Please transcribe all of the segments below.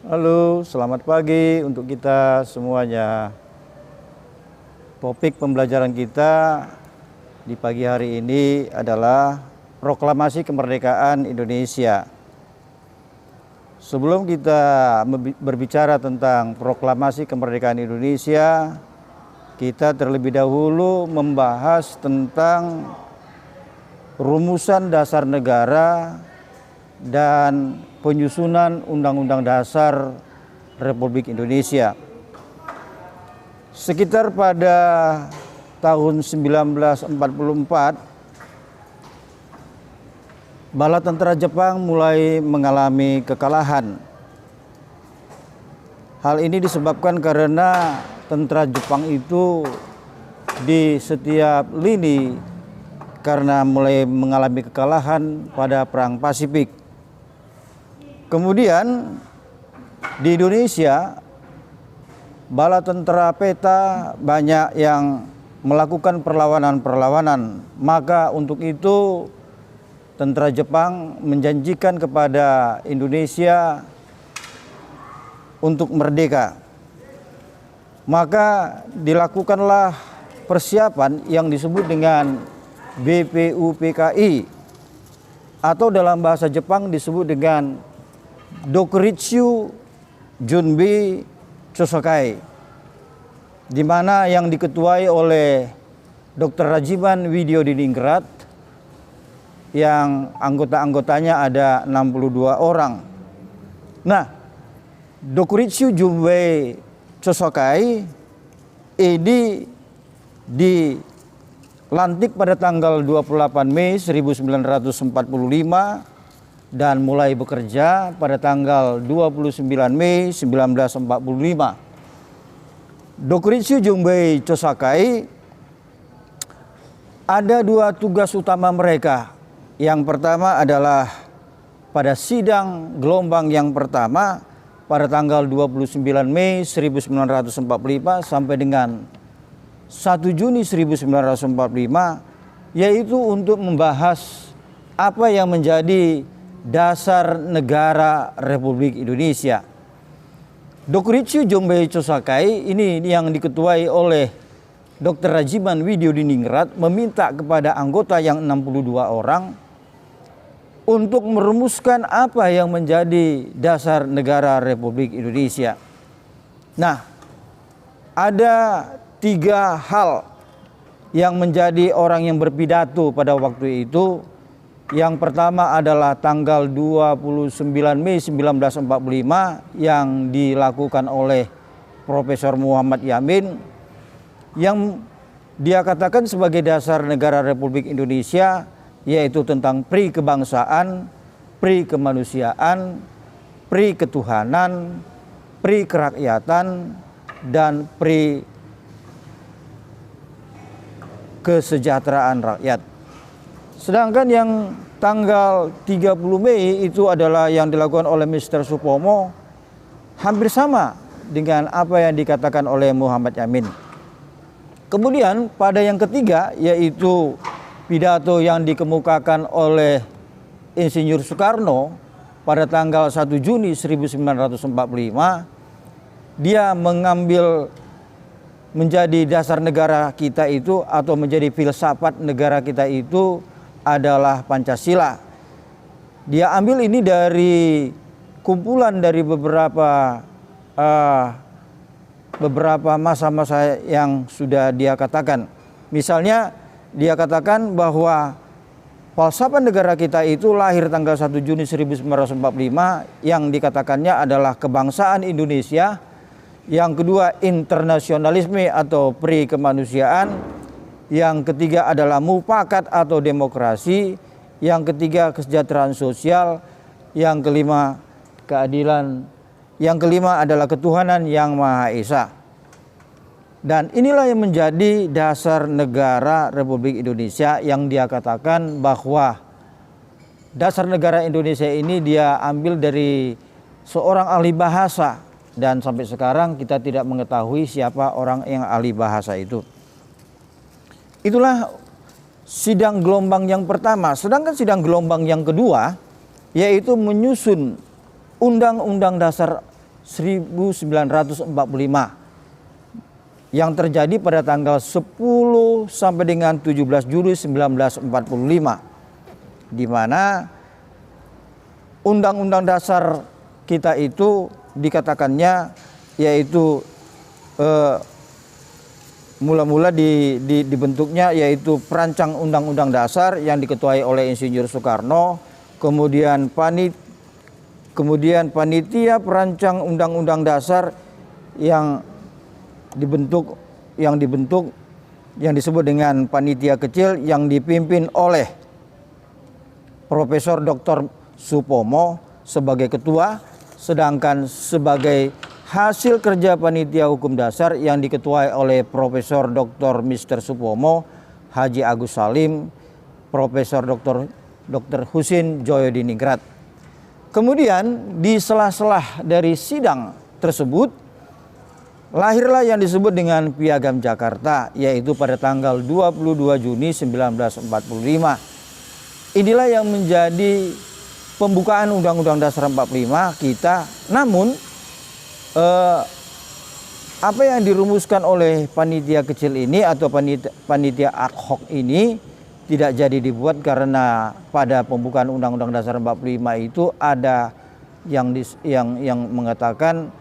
Halo, selamat pagi untuk kita semuanya. Topik pembelajaran kita di pagi hari ini adalah Proklamasi Kemerdekaan Indonesia. Sebelum kita berbicara tentang Proklamasi Kemerdekaan Indonesia, kita terlebih dahulu membahas tentang rumusan dasar negara dan penyusunan Undang-Undang Dasar Republik Indonesia. Sekitar pada tahun 1944, bala tentara Jepang mulai mengalami kekalahan. Hal ini disebabkan karena tentara Jepang itu di setiap lini karena mulai mengalami kekalahan pada Perang Pasifik. Kemudian di Indonesia, bala tentara peta banyak yang melakukan perlawanan-perlawanan. Maka untuk itu tentara Jepang menjanjikan kepada Indonesia untuk merdeka. Maka dilakukanlah persiapan yang disebut dengan BPUPKI, atau dalam bahasa Jepang disebut dengan Dokuritsu Junbi Chosokai, di mana yang diketuai oleh Dr. Rajiman Widyodiningrat, yang anggota-anggotanya ada 62 orang. Nah, Dokuritsu Junbi Chosokai ini dilantik pada tanggal 28 Mei 1945 dan mulai bekerja pada tanggal 29 Mei 1945. Dokuritsu Junbi Chosokai ada dua tugas utama mereka. Yang pertama adalah pada sidang gelombang yang pertama pada tanggal 29 Mei 1945 sampai dengan 1 Juni 1945, yaitu untuk membahas apa yang menjadi dasar negara Republik Indonesia. Dokuritsu Junbi Chosokai ini yang diketuai oleh Dr. Rajiman Widyodiningrat meminta kepada anggota yang 62 orang untuk merumuskan apa yang menjadi dasar negara Republik Indonesia. Nah, ada 3 hal yang menjadi orang yang berpidato pada waktu itu. Yang pertama adalah tanggal 29 Mei 1945 yang dilakukan oleh Profesor Muhammad Yamin, yang dia katakan sebagai dasar negara Republik Indonesia, yaitu tentang pri kebangsaan, pri kemanusiaan, pri ketuhanan, pri kerakyatan, dan pri kesejahteraan rakyat. Sedangkan yang tanggal 30 Mei itu adalah yang dilakukan oleh Mr. Supomo, hampir sama dengan apa yang dikatakan oleh Muhammad Yamin. Kemudian pada yang ketiga, yaitu pidato yang dikemukakan oleh Insinyur Soekarno pada tanggal 1 Juni 1945, dia mengambil menjadi dasar negara kita itu, atau menjadi filsafat negara kita itu adalah Pancasila. Dia ambil ini dari kumpulan dari beberapa masa-masa yang sudah dia katakan. Misalnya dia katakan bahwa falsafah negara kita itu lahir tanggal 1 Juni 1945, yang dikatakannya adalah kebangsaan Indonesia. Yang kedua, internasionalisme atau pri kemanusiaan. Yang ketiga adalah mufakat atau demokrasi. Yang ketiga, kesejahteraan sosial. Yang kelima, keadilan. Yang kelima adalah ketuhanan yang Maha Esa. Dan inilah yang menjadi dasar negara Republik Indonesia, yang dia katakan bahwa dasar negara Indonesia ini dia ambil dari seorang ahli bahasa. Dan sampai sekarang kita tidak mengetahui siapa orang yang ahli bahasa itu. Itulah sidang gelombang yang pertama. Sedangkan sidang gelombang yang kedua, yaitu menyusun Undang-Undang Dasar 1945 yang terjadi pada tanggal 10 sampai dengan 17 Juli 1945, di mana Undang-Undang Dasar kita itu dikatakannya yaitu mula-mula dibentuknya yaitu perancang Undang-Undang Dasar yang diketuai oleh Insinyur Soekarno, kemudian panitia perancang Undang-Undang Dasar yang dibentuk yang disebut dengan panitia kecil yang dipimpin oleh Profesor Dr. Supomo sebagai ketua, sedangkan sebagai hasil kerja panitia hukum dasar yang diketuai oleh Profesor Dr. Mr. Supomo, Haji Agus Salim, Profesor Dr. Husin Joyodiningrat. Kemudian di sela-sela dari sidang tersebut lahirlah yang disebut dengan Piagam Jakarta, yaitu pada tanggal 22 Juni 1945. Inilah yang menjadi pembukaan Undang-Undang Dasar 45 kita. Namun apa yang dirumuskan oleh panitia kecil ini atau panitia ad hoc ini tidak jadi dibuat karena pada pembukaan Undang-Undang Dasar 45 itu ada yang mengatakan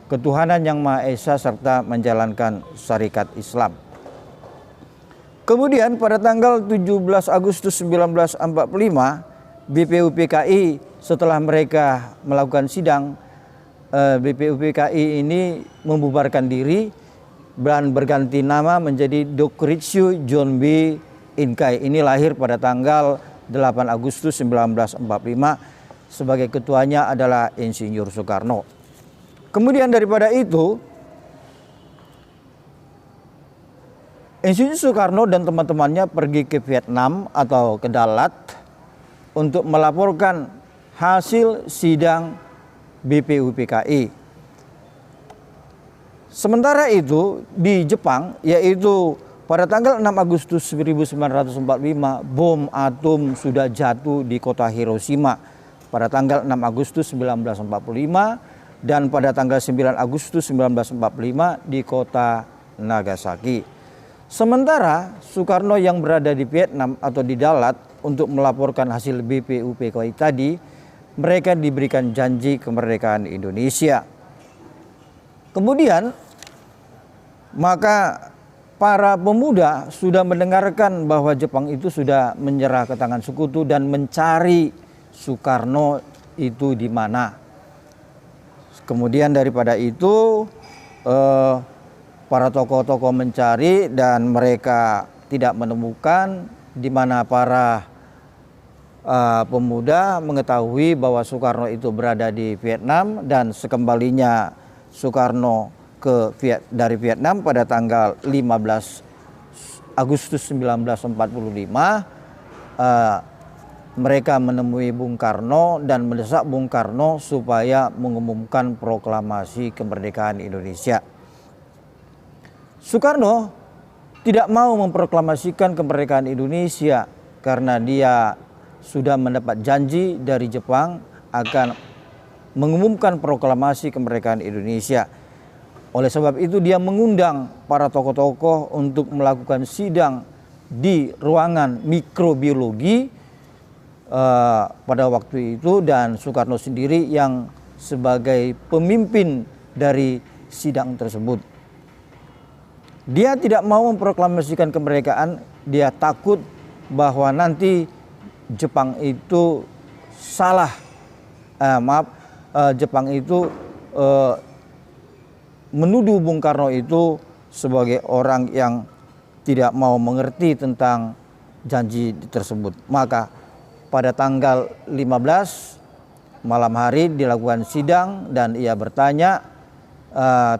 ketuhanan yang Maha Esa serta menjalankan syariat Islam. Kemudian pada tanggal 17 Agustus 1945 BPUPKI setelah mereka melakukan sidang, BPUPKI ini membubarkan diri dan berganti nama menjadi Dokritsu John B. Inkai. Ini lahir pada tanggal 8 Agustus 1945. Sebagai ketuanya adalah Insinyur Soekarno. Kemudian daripada itu, Insinyur Soekarno dan teman-temannya pergi ke Vietnam atau ke Dalat untuk melaporkan hasil sidang BPUPKI. Sementara itu di Jepang, yaitu pada tanggal 6 Agustus 1945, bom atom sudah jatuh di kota Hiroshima pada tanggal 6 Agustus 1945 dan pada tanggal 9 Agustus 1945 di kota Nagasaki. Sementara Soekarno yang berada di Vietnam atau di Dalat untuk melaporkan hasil BPUPKI tadi, mereka diberikan janji kemerdekaan Indonesia. Kemudian maka para pemuda sudah mendengarkan bahwa Jepang itu sudah menyerah ke tangan sekutu dan mencari Soekarno itu di mana. Kemudian daripada itu para tokoh-tokoh mencari dan mereka tidak menemukan, di mana para pemuda mengetahui bahwa Soekarno itu berada di Vietnam dan sekembalinya Soekarno dari Vietnam pada tanggal 15 Agustus 1945 mereka menemui Bung Karno dan mendesak Bung Karno supaya mengumumkan proklamasi kemerdekaan Indonesia. Soekarno tidak mau memproklamasikan kemerdekaan Indonesia karena dia sudah mendapat janji dari Jepang akan mengumumkan proklamasi kemerdekaan Indonesia. Oleh sebab itu dia mengundang para tokoh-tokoh untuk melakukan sidang di ruangan mikrobiologi pada waktu itu, dan Soekarno sendiri yang sebagai pemimpin dari sidang tersebut. Dia tidak mau memproklamasikan kemerdekaan, dia takut bahwa nanti Jepang itu Jepang itu menuduh Bung Karno itu sebagai orang yang tidak mau mengerti tentang janji tersebut. Maka pada tanggal 15 malam hari dilakukan sidang dan ia bertanya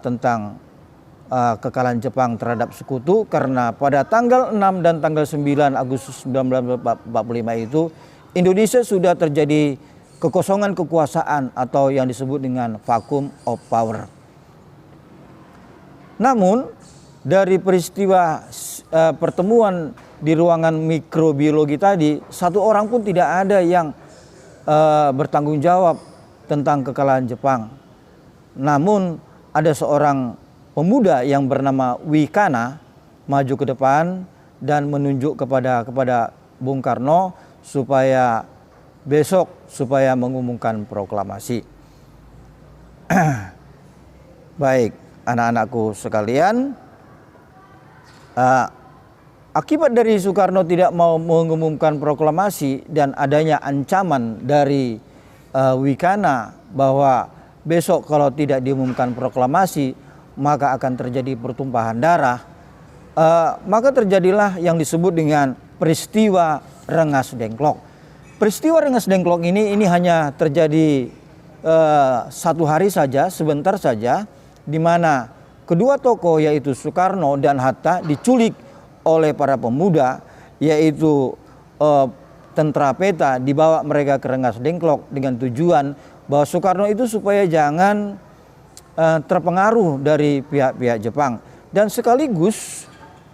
tentang kekalahan Jepang terhadap sekutu, karena pada tanggal 6 dan tanggal 9 Agustus 1945 itu Indonesia sudah terjadi kekosongan kekuasaan atau yang disebut dengan vacuum of power. Namun dari peristiwa pertemuan di ruangan mikrobiologi tadi, satu orang pun tidak ada yang bertanggung jawab tentang kekalahan Jepang. Namun ada seorang pemuda yang bernama Wikana maju ke depan dan menunjuk kepada Bung Karno supaya besok mengumumkan proklamasi. Baik, anak-anakku sekalian, akibat dari Soekarno tidak mau mengumumkan proklamasi dan adanya ancaman dari Wikana bahwa besok kalau tidak diumumkan proklamasi maka akan terjadi pertumpahan darah, maka terjadilah yang disebut dengan peristiwa Rengas Dengklok. Peristiwa Rengas Dengklok ini hanya terjadi satu hari saja, sebentar saja, di mana kedua tokoh yaitu Soekarno dan Hatta diculik oleh para pemuda, yaitu tentara peta, dibawa mereka ke Rengas Dengklok dengan tujuan bahwa Soekarno itu supaya jangan terpengaruh dari pihak-pihak Jepang, dan sekaligus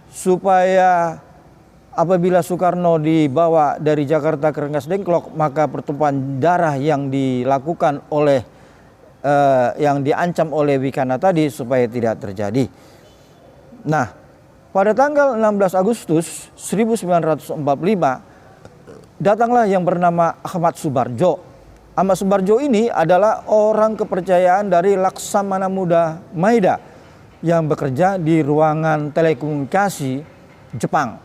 supaya apabila Soekarno dibawa dari Jakarta ke Rengas Dengklok maka pertumpahan darah yang dilakukan oleh yang diancam oleh Wikana tadi supaya tidak terjadi. Nah, pada tanggal 16 Agustus 1945 datanglah yang bernama Ahmad Subarjo. Ahmad Subarjo ini adalah orang kepercayaan dari Laksamana Muda Maeda yang bekerja di ruangan telekomunikasi Jepang.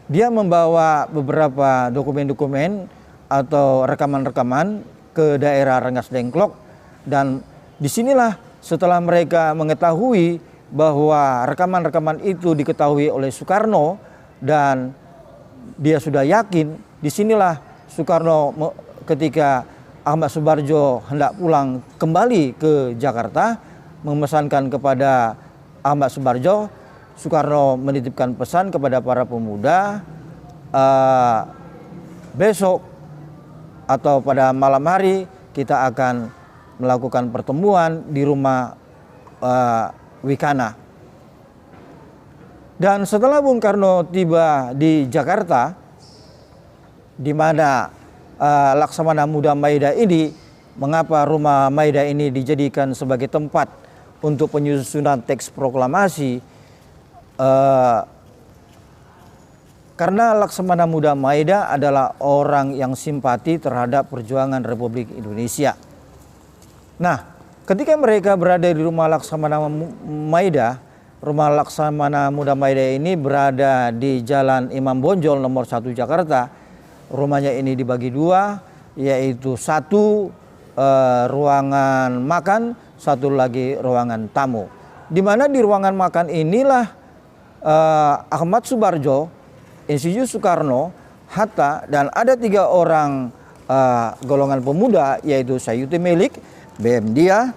Dia membawa beberapa dokumen-dokumen atau rekaman-rekaman ke daerah Rengas Dengklok, dan disinilah setelah mereka mengetahui bahwa rekaman-rekaman itu diketahui oleh Soekarno dan dia sudah yakin, disinilah Soekarno ketika Ahmad Subarjo hendak pulang kembali ke Jakarta memesankan kepada Ahmad Subarjo, Soekarno menitipkan pesan kepada para pemuda, besok atau pada malam hari kita akan melakukan pertemuan di rumah Wikana. Dan setelah Bung Karno tiba di Jakarta, di mana Laksamana Muda Maeda ini, mengapa rumah Maeda ini dijadikan sebagai tempat untuk penyusunan teks proklamasi? Karena Laksamana Muda Maeda adalah orang yang simpati terhadap perjuangan Republik Indonesia. Nah, ketika mereka berada di rumah Laksamana Maeda, rumah Laksamana Muda Maeda ini berada di Jalan Imam Bonjol nomor 1 Jakarta. Rumahnya ini dibagi dua, yaitu satu ruangan makan, satu lagi ruangan tamu. Di mana di ruangan makan inilah Ahmad Subarjo, Insinyur Soekarno, Hatta, dan ada 3 orang golongan pemuda, yaitu Sayuti Melik, BM Dia,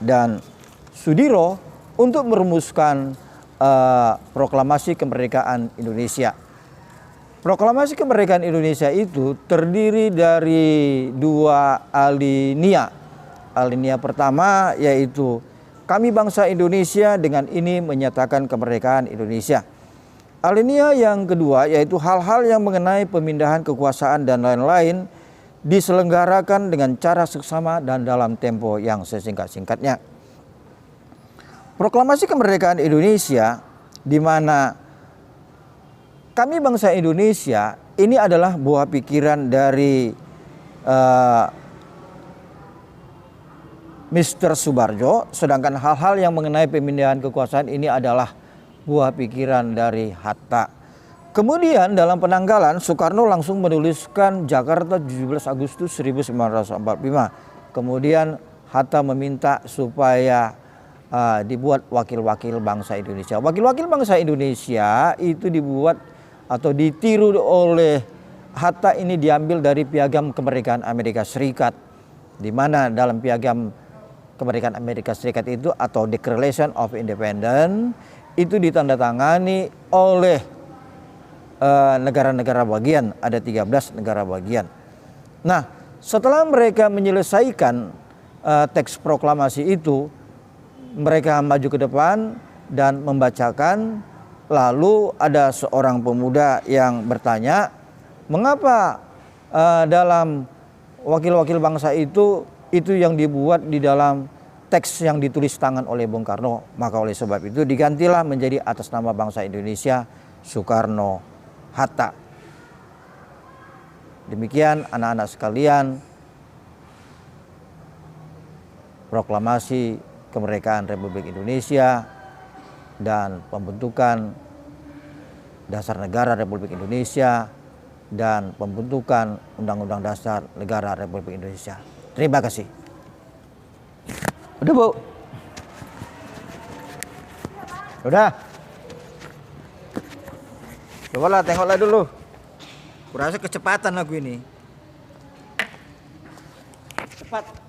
dan Sudiro, untuk merumuskan proklamasi kemerdekaan Indonesia. Proklamasi kemerdekaan Indonesia itu terdiri dari 2 alinea. Alinea pertama yaitu kami bangsa Indonesia dengan ini menyatakan kemerdekaan Indonesia. Alinea yang kedua yaitu hal-hal yang mengenai pemindahan kekuasaan dan lain-lain diselenggarakan dengan cara seksama dan dalam tempo yang sesingkat-singkatnya. Proklamasi kemerdekaan Indonesia, di mana kami bangsa Indonesia ini adalah buah pikiran dari Mr. Subarjo, sedangkan hal-hal yang mengenai pemindahan kekuasaan ini adalah buah pikiran dari Hatta. Kemudian dalam penanggalan Soekarno langsung menuliskan Jakarta 17 Agustus 1945. Kemudian Hatta meminta supaya dibuat wakil-wakil bangsa Indonesia. Wakil-wakil bangsa Indonesia itu dibuat atau ditiru oleh Hatta ini diambil dari Piagam Kemerdekaan Amerika Serikat, di mana dalam Piagam Kemerdekaan Amerika Serikat itu atau Declaration of Independence itu ditandatangani oleh negara-negara bagian, ada 13 negara bagian. Nah, setelah mereka menyelesaikan teks proklamasi itu, mereka maju ke depan dan membacakan. Lalu ada seorang pemuda yang bertanya, mengapa dalam wakil-wakil bangsa itu itu yang dibuat di dalam teks yang ditulis tangan oleh Bung Karno. Maka oleh sebab itu digantilah menjadi atas nama bangsa Indonesia Soekarno-Hatta. Demikian anak-anak sekalian, proklamasi kemerdekaan Republik Indonesia dan pembentukan Dasar Negara Republik Indonesia dan pembentukan Undang-Undang Dasar Negara Republik Indonesia. Terima kasih. Udah, Bu? Udah? Cobalah tengoklah dulu. Kurasa kecepatan aku ini. Cepat.